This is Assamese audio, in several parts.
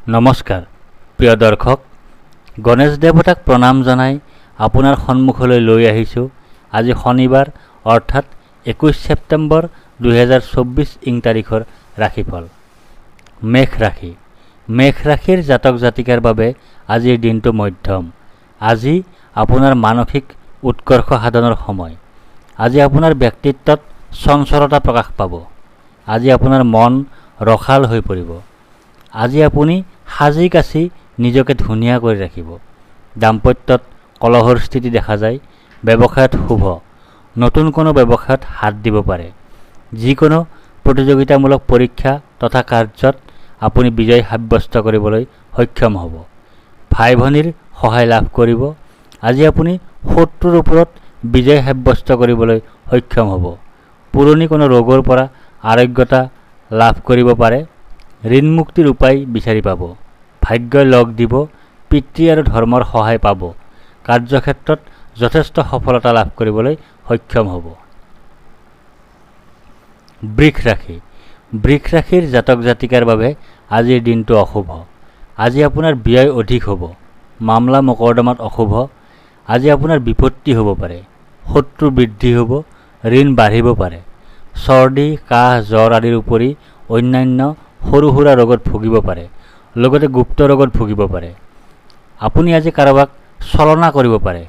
নমস্কাৰ প্ৰিয় দৰ্শক, গণেশ দেৱতাক প্ৰণাম জনাই আপোনাৰ সন্মুখলৈ লৈ আহিছোঁ আজি শনিবাৰ অৰ্থাৎ 21 ছেপ্টেম্বৰ 2024 ইং তাৰিখৰ ৰাশিফল। মেষ ৰাশি। মেষ ৰাশিৰ জাতক জাতিকাৰ বাবে আজিৰ দিনটো মধ্যম। আজি আপোনাৰ মানসিক উৎকৰ্ষ সাধনৰ সময়। আজি আপোনাৰ ব্যক্তিত্বত চঞ্চলতা প্ৰকাশ পাব। আজি আপোনাৰ মন ৰসাল হৈ পৰিব। আজি আপুনি সাজি কাচি নিজকে ধুনীয়া কৰি ৰাখিব। দাম্পত্যত কলহৰ স্থিতি দেখা যায়। ব্যৱসায়ত শুভ। নতুন কোনো ব্যৱসায়ত হাত দিব পাৰে। যিকোনো প্ৰতিযোগিতামূলক পৰীক্ষা তথা কাৰ্যত আপুনি বিজয় সাব্যস্ত কৰিবলৈ সক্ষম হ'ব। ভাই ভনীৰ সহায় লাভ কৰিব। আজি আপুনি শত্ৰুৰ ওপৰত বিজয় সাব্যস্ত কৰিবলৈ সক্ষম হ'ব। পুৰণি কোনো ৰোগৰ পৰা আৰোগ্যতা লাভ কৰিব পাৰে। ঋণ মুক্তিৰ উপায় বিচাৰি পাব। ভাগ্যই লগ দিব। পিতৃ আৰু ধৰ্মৰ সহায় পাব। কাৰ্যক্ষেত্ৰত যথেষ্ট সফলতা লাভ কৰিবলৈ সক্ষম হ'ব। বৃষ ৰাশি। বৃষ ৰাশিৰ জাতক জাতিকাৰ বাবে আজিৰ দিনটো অশুভ। আজি আপোনাৰ ব্যয় অধিক হ'ব। মামলা মোকৰ্দমাত অশুভ। আজি আপোনাৰ বিপত্তি হ'ব পাৰে। শত্ৰু বৃদ্ধি হ'ব। ঋণ বাঢ়িব পাৰে। চৰ্দি কাহ জ্বৰ আদিৰ উপৰি অন্যান্য সৰু সুৰা ৰোগত ভুগিব পাৰে। লগতে গুপ্ত ৰোগত ভুগিব পাৰে। আপুনি আজি কাৰোবাক ছলনা কৰিব পাৰে।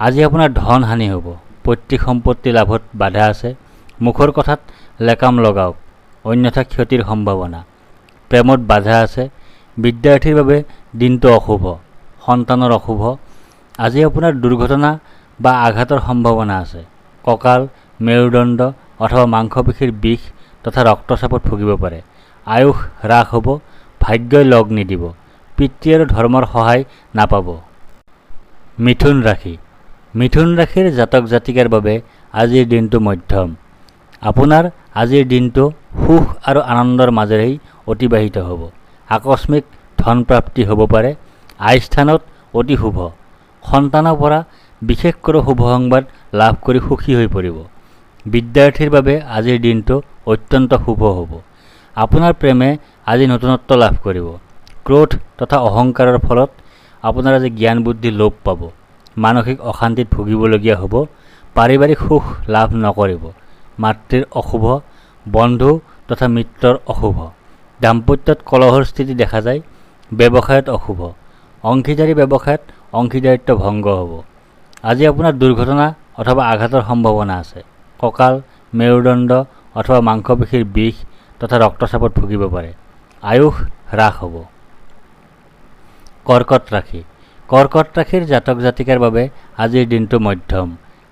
আজি আপোনাৰ ধন হানি হ'ব। পৈতৃক সম্পত্তি লাভত বাধা আছে। মুখৰ কথাত লেকাম লগাওক, অন্যথা ক্ষতিৰ সম্ভাৱনা। প্ৰেমত বাধা আছে। বিদ্যাৰ্থীৰ বাবে দিনটো অশুভ। সন্তানৰ অশুভ। আজি আপোনাৰ দুৰ্ঘটনা বা আঘাতৰ সম্ভাৱনা আছে। কঁকাল, মেৰুদণ্ড অথবা মাংসপেশীৰ বিষ তথা ৰক্তচাপত ভুগিব পাৰে। আয়ুস হ্ৰাস হ'ব। ভাগ্যই লগ নিদিব। পিতৃ আৰু ধৰ্মৰ সহায় নাপাব। মিথুন ৰাশি। মিথুন ৰাশিৰ জাতক জাতিকাৰ বাবে আজিৰ দিনটো মধ্যম। আপোনাৰ আজিৰ দিনটো সুখ আৰু আনন্দৰ মাজেৰেই অতিবাহিত হ'ব। আকস্মিক ধন প্ৰাপ্তি হ'ব পাৰে। আয় স্থানত অতি শুভ। সন্তানৰ পৰা বিশেষ কোনো শুভ সংবাদ লাভ কৰি সুখী হৈ পৰিব। বিদ্যাৰ্থীৰ বাবে আজিৰ দিনটো অত্যন্ত শুভ হ'ব। আপোনাৰ প্ৰেমে আজি নতুনত্ব লাভ কৰিব। ক্ৰোধ তথা অহংকাৰৰ ফলত আপোনাৰ আজি জ্ঞান বুদ্ধি লোপ পাব। মানসিক অশান্তিত ভুগিবলগীয়া হ'ব। পাৰিবাৰিক সুখ লাভ নকৰিব। মাতৃৰ অশুভ। বন্ধু তথা মিত্ৰৰ অশুভ। দাম্পত্যত কলহৰ স্থিতি দেখা যায়। ব্যৱসায়ত অশুভ। অংশীদাৰী ব্যৱসায়ত অংশীদাৰিত্ব ভংগ হ'ব। আজি আপোনাৰ দুৰ্ঘটনা অথবা আঘাতৰ সম্ভাৱনা আছে। কঁকাল, মেৰুদণ্ড অথবা মাংসপেশীৰ বিষ তথা ৰক্তচাপত ভুগিব পাৰে। আয়ুস হ্ৰাস হ'ব। কৰ্কট ৰাশি। কৰ্কট ৰাশিৰ জাতক জাতিকাৰ বাবে আজিৰ দিনটো মধ্যম।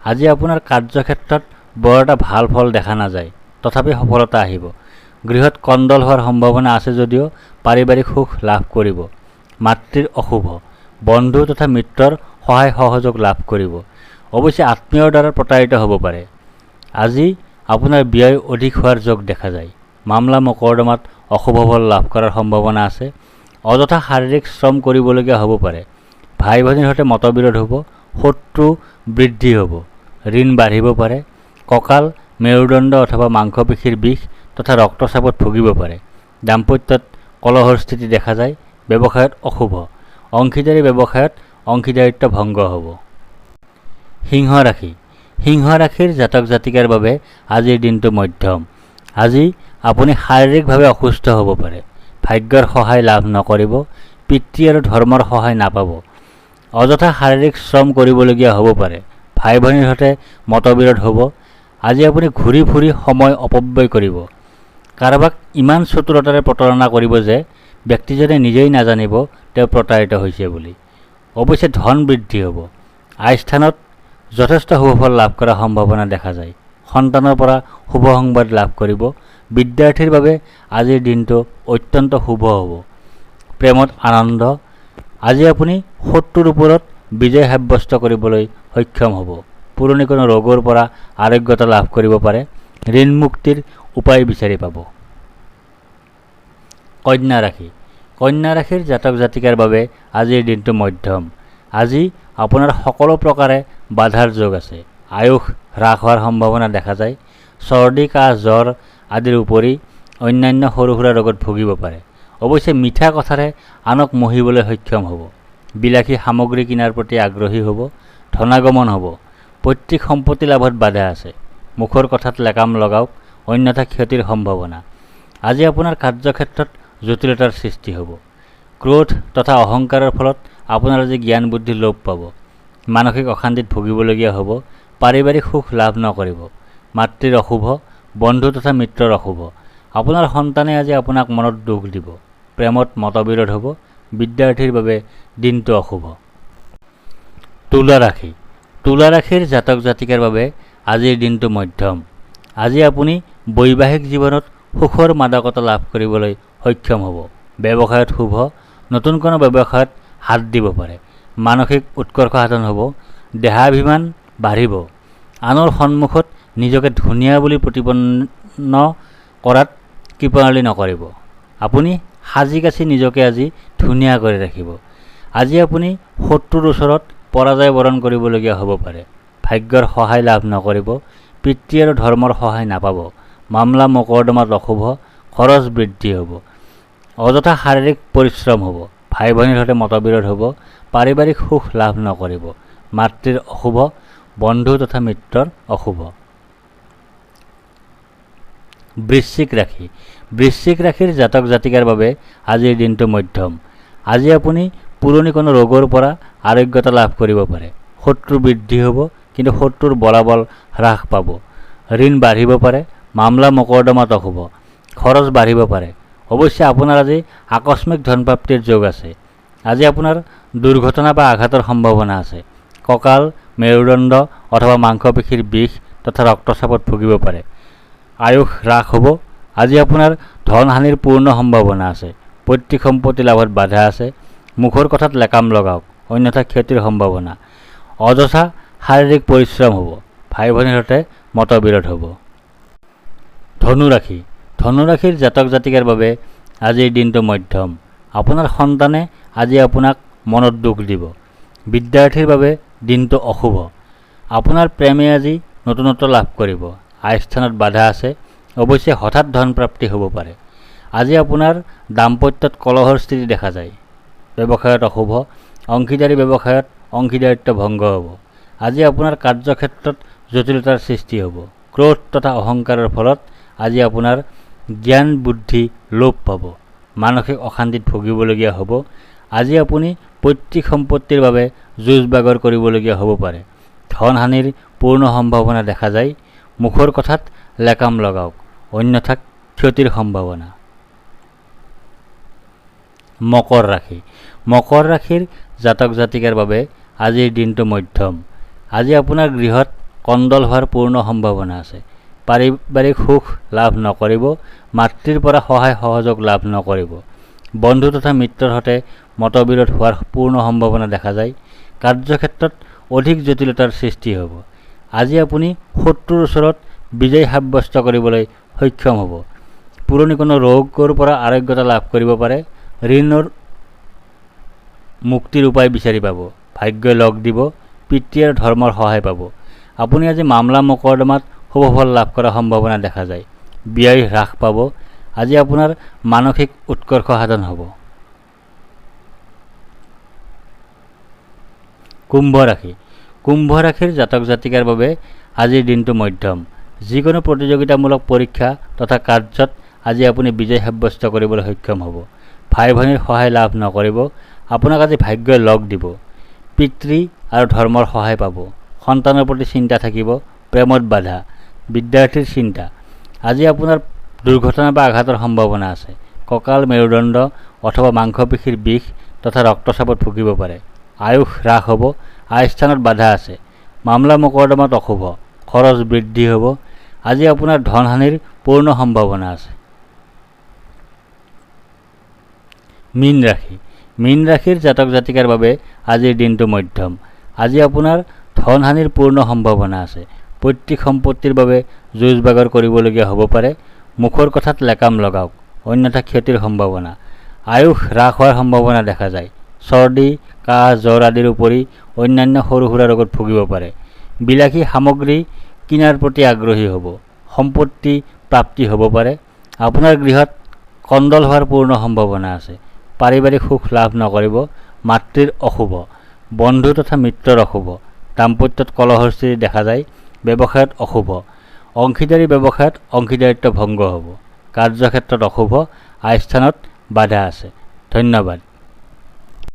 আজি আপোনাৰ কাৰ্যক্ষেত্ৰত বৰ এটা ভাল ফল দেখা নাযায়। তথাপি সফলতা আহিব। গৃহত কণ্ডল হোৱাৰ সম্ভাৱনা আছে যদিও পাৰিবাৰিক সুখ লাভ কৰিব। মাতৃৰ অশুভ। বন্ধু তথা মিত্ৰৰ সহায় সহযোগ লাভ কৰিব। অৱশ্যে আত্মীয়ৰ দ্বাৰা প্ৰতাৰিত হ'ব পাৰে। আজি আপোনাৰ ব্যয় অধিক হোৱাৰ যোগ দেখা যায়। মামলা মোকৰ্দমাত অশুভ ফল লাভ কৰাৰ সম্ভাৱনা আছে। অযথা শাৰীৰিক শ্ৰম কৰিবলগীয়া হ'ব পাৰে। ভাই ভনীৰ সৈতে মতবিৰোধ হ'ব। শত্ৰু বৃদ্ধি হ'ব। ঋণ বাঢ়িব পাৰে। কঁকাল, মেৰুদণ্ড অথবা মাংসপেশীৰ বিষ তথা ৰক্তচাপত ভুগিব পাৰে। দাম্পত্যত কলহৰ স্থিতি দেখা যায়। ব্যৱসায়ত অশুভ। অংশীদাৰী ব্যৱসায়ত অংশীদাৰিত্ব ভংগ হ'ব। সিংহ ৰাশি। সিংহ ৰাশিৰ জাতক জাতিকাৰ বাবে আজিৰ দিনটো মধ্যম। আজি আপুনি শাৰীৰিকভাৱে অসুস্থ হ'ব পাৰে। ভাগ্যৰ সহায় লাভ নকৰিব। পিতৃ আৰু ধৰ্মৰ সহায় নাপাব। অযথা শাৰীৰিক শ্ৰম কৰিবলগীয়া হ'ব পাৰে। ভাই ভনীৰ সৈতে মতবিৰোধ হ'ব। আজি আপুনি ঘূৰি ফুৰি সময় অপব্যয় কৰিব। কাৰোবাক ইমান চতুৰতাৰে প্ৰতাৰণা কৰিব যে ব্যক্তিজনে নিজেই নাজানিব তেওঁ প্ৰতাৰিত হৈছে বুলি। অৱশ্যে ধন বৃদ্ধি হ'ব। আয় স্থানত যথেষ্ট শুভফল লাভ কৰাৰ সম্ভাৱনা দেখা যায়। সন্তানৰ পৰা শুভ সংবাদ লাভ কৰিব। বিদ্যাৰ্থীৰ বাবে আজিৰ দিনটো অত্যন্ত শুভ হ'ব। প্ৰেমত আনন্দ। আজি আপুনি শত্ৰুৰ ওপৰত বিজয় সাব্যস্ত কৰিবলৈ সক্ষম হ'ব। পুৰণি কোনো ৰোগৰ পৰা আৰোগ্যতা লাভ কৰিব পাৰে। ঋণ মুক্তিৰ উপায় বিচাৰি পাব। কন্যা ৰাশি। কন্যা ৰাশিৰ জাতক জাতিকাৰ বাবে আজিৰ দিনটো মধ্যম। আজি আপোনাৰ সকলো প্ৰকাৰে বাধাৰ যোগ আছে। আয়ুস হ্ৰাস হোৱাৰ সম্ভাৱনা দেখা যায়। চৰ্দি কাহ জ্বৰ আদিৰ উপৰি অন্যান্য সৰু সুৰা ৰোগত ভুগিব পাৰে। অৱশ্যে মিঠা কথাৰে আনক মোহিবলৈ সক্ষম হ'ব। বিলাসী সামগ্ৰী কিনাৰ প্ৰতি আগ্ৰহী হ'ব। ধনাগমন হ'ব। পৈতৃক সম্পত্তি লাভত বাধা আছে। মুখৰ কথাত লেকাম লগাওক, অন্যথা ক্ষতিৰ সম্ভাৱনা। আজি আপোনাৰ কাৰ্যক্ষেত্ৰত জটিলতাৰ সৃষ্টি হ'ব। ক্ৰোধ তথা অহংকাৰৰ ফলত আপোনাৰ আজি জ্ঞান বুদ্ধি লোপ পাব। মানসিক অশান্তিত ভুগিবলগীয়া হ'ব। পাৰিবাৰিক সুখ লাভ নকৰিব। মাতৃৰ অশুভ, বন্ধু তথা মিত্ৰৰ অশুভ। আপোনাৰ সন্তানে আজি আপোনাক মনত দুখ দিব। প্ৰেমত মতবিৰোধ হ'ব। বিদ্যাৰ্থীৰ বাবে দিনটো অশুভ। তুলা ৰাশি। তুলা ৰাশিৰ জাতক জাতিকাৰ বাবে আজিৰ দিনটো মধ্যম। আজি আপুনি বৈবাহিক জীৱনত সুখৰ মাদকতা লাভ কৰিবলৈ সক্ষম হ'ব। ব্যৱসায়ত শুভ। নতুন কোনো ব্যৱসায়ত হাত দিব পাৰে। মানসিক উৎকৰ্ষ সাধন হ'ব। দেহাভিমান বাঢ়িব। আনৰ সন্মুখত নিজকে ধুনীয়া বুলি প্ৰতিপন্ন কৰাত কৃপণালি নকৰিব। আপুনি সাজি কাচি নিজকে আজি ধুনীয়া কৰি ৰাখিব। আজি আপুনি শত্ৰুৰ ওচৰত পৰাজয় বৰণ কৰিবলগীয়া হ'ব পাৰে। ভাগ্যৰ সহায় লাভ নকৰিব। পিতৃ আৰু ধৰ্মৰ সহায় নাপাব। মামলা মকৰ্দমাত অশুভ। খৰচ বৃদ্ধি হ'ব। অযথা শাৰীৰিক পৰিশ্ৰম হ'ব। ভাই ভনীৰ সৈতে মতবিৰোধ হ'ব। পাৰিবাৰিক সুখ লাভ নকৰিব। মাতৃৰ অশুভ। বন্ধু তথা মিত্ৰৰ অশুভ। বৃশ্চিক ৰাশি। বৃশ্চিক ৰাশিৰ জাতক জাতিকাৰ বাবে আজিৰ দিনটো মধ্যম। আজি আপুনি পুৰণি কোনো ৰোগৰ পৰা আৰোগ্যতা লাভ কৰিব পাৰে। শত্ৰু বৃদ্ধি হ'ব, কিন্তু শত্ৰুৰ বলাবল হ্ৰাস পাব। ঋণ বাঢ়িব পাৰে। মামলা মকৰ্দমাত অশুভ। খৰচ বাঢ়িব পাৰে। অৱশ্যে আপোনাৰ আজি আকস্মিক ধনপ্ৰাপ্তিৰ যোগ আছে। আজি আপোনাৰ দুৰ্ঘটনা বা আঘাতৰ সম্ভাৱনা আছে। কঁকাল, মেৰুদণ্ড অথবা মাংসপেশীৰ বিষ তথা ৰক্তচাপত ভুগিব পাৰে। আয়ুস হ্ৰাস হ'ব। আজি আপোনাৰ ধন হানিৰ পূৰ্ণ সম্ভাৱনা আছে। পৈতৃক সম্পত্তি লাভত বাধা আছে। মুখৰ কথাত লেকাম লগাওক, অন্যথা ক্ষতিৰ সম্ভাৱনা। অযথা শাৰীৰিক পৰিশ্ৰম হ'ব। ভাই ভনীৰ সৈতে মতবিৰোধ হ'ব। ধনু ৰাশি। ধনু ৰাশিৰ জাতক জাতিকাৰ বাবে আজিৰ দিনটো মধ্যম। আপোনাৰ সন্তানে আজি আপোনাক মনত দুখ দিব। বিদ্যাৰ্থীৰ বাবে দিনটো অশুভ। আপোনাৰ প্ৰেমে আজি নতুনত্ব লাভ কৰিব। আয় স্থানত বাধা আছে। অৱশ্যে হঠাৎ ধনপ্ৰাপ্তি হ'ব পাৰে। আজি আপোনাৰ দাম্পত্যত কলহৰ স্থিতি দেখা যায়। ব্যৱসায়ত অশুভ। অংশীদাৰী ব্যৱসায়ত অংশীদাৰিত্ব ভংগ হ'ব। আজি আপোনাৰ কাৰ্যক্ষেত্ৰত জটিলতাৰ সৃষ্টি হ'ব। ক্ৰোধ তথা অহংকাৰৰ ফলত আজি আপোনাৰ জ্ঞান বুদ্ধি লোপ পাব। মানসিক অশান্তিত ভুগিবলগীয়া হ'ব। আজি আপুনি পৈতৃক সম্পত্তিৰ বাবে যুঁজ বাগৰ কৰিবলগীয়া হ'ব পাৰে। ধন হানিৰ পূৰ্ণ সম্ভাৱনা দেখা যায়। মুখৰ কথাত লেকাম লগাওক, অন্যথা ক্ষতিৰ সম্ভাৱনা। মকৰ ৰাশি। মকৰ ৰাশিৰ জাতক জাতিকাৰ বাবে আজিৰ দিনটো মধ্যম। আজি আপোনাৰ গৃহত কণ্ডল হোৱাৰ পূৰ্ণ সম্ভাৱনা আছে। পাৰিবাৰিক সুখ লাভ নকৰিব। মাতৃৰ পৰা সহায় সহযোগ লাভ নকৰিব। বন্ধু তথা মিত্ৰৰ সৈতে মতবিৰোধ হোৱাৰ পূৰ্ণ সম্ভাৱনা দেখা যায়। কাৰ্যক্ষেত্ৰত অধিক জটিলতাৰ সৃষ্টি হ'ব। আজি আপুনি শত্ৰুৰ ওচৰত বিজয় সাব্যস্ত কৰিবলৈ সক্ষম হ'ব। পুৰণি কোনো ৰোগৰ পৰা আৰোগ্যতা লাভ কৰিব পাৰে। ঋণৰ মুক্তিৰ উপায় বিচাৰি পাব। ভাগ্যই লগ দিব। পিতৃ আৰু ধৰ্মৰ সহায় পাব। আপুনি আজি মামলা মকৰ্দমাত শুভ ফল লাভ কৰাৰ সম্ভাৱনা দেখা যায়। ব্যয় হ্ৰাস পাব। আজি আপোনাৰ মানসিক উৎকৰ্ষ সাধন হ'ব। কুম্ভ ৰাশি। কুম্ভ ৰাশিৰ জাতক জাতিকাৰ বাবে আজিৰ দিনটো মধ্যম। যিকোনো প্ৰতিযোগিতামূলক পৰীক্ষা তথা কাৰ্যত আজি আপুনি বিজয় সাব্যস্ত কৰিবলৈ সক্ষম হ'ব। ভাই ভনীৰ সহায় লাভ নকৰিব। আপোনাক আজি ভাগ্যই লগ দিব। পিতৃ আৰু ধৰ্মৰ সহায় পাব। সন্তানৰ প্ৰতি চিন্তা থাকিব। প্ৰেমত বাধা। বিদ্যাৰ্থীৰ চিন্তা। আজি আপোনাৰ দুৰ্ঘটনা বা আঘাতৰ সম্ভাৱনা আছে। কঁকাল, মেৰুদণ্ড অথবা মাংসপেশীৰ বিষ তথা ৰক্তচাপত ভুগিব পাৰে। আয়ুস হ্ৰাস হ'ব। আয় স্থানত বাধা আছে। মামলা মকৰ্দমাত অশুভ। খৰচ বৃদ্ধি হ'ব। আজি আপোনাৰ ধন হানিৰ পূৰ্ণ সম্ভাৱনা আছে। মীন ৰাশি। মীন ৰাশিৰ জাতক জাতিকাৰ বাবে আজিৰ দিনটো মধ্যম। আজি আপোনাৰ ধন হানিৰ পূৰ্ণ সম্ভাৱনা আছে। পৈতৃক সম্পত্তিৰ বাবে যুঁজ বাগৰ কৰিবলগীয়া হ'ব পাৰে। মুখৰ কথাত লেকাম লগাওক, অন্যথা ক্ষতিৰ সম্ভাৱনা। আয়ুস হ্ৰাস হোৱাৰ সম্ভাৱনা দেখা যায়। চৰ্দি, কাহ, জ্বৰ আদিৰ উপৰি অন্যান্য সৰু সুৰা ৰোগত ভুগিব পাৰে। বিলাসী সামগ্ৰী কিনাৰ প্ৰতি আগ্ৰহী হ'ব। সম্পত্তি প্ৰাপ্তি হ'ব পাৰে। আপোনাৰ গৃহত কণ্ডল হোৱাৰ পূৰ্ণ সম্ভাৱনা আছে। পাৰিবাৰিক সুখ লাভ নকৰিব। মাতৃৰ অশুভ। বন্ধু তথা মিত্ৰৰ অশুভ। দাম্পত্যত কলহৰ স্থিতি দেখা যায়। ব্যৱসায়ত অশুভ। অংশীদাৰী ব্যৱসায়ত অংশীদাৰিত্ব ভংগ হ'ব। কাৰ্যক্ষেত্ৰত অশুভ। আয় স্থানত বাধা আছে। ধন্যবাদ।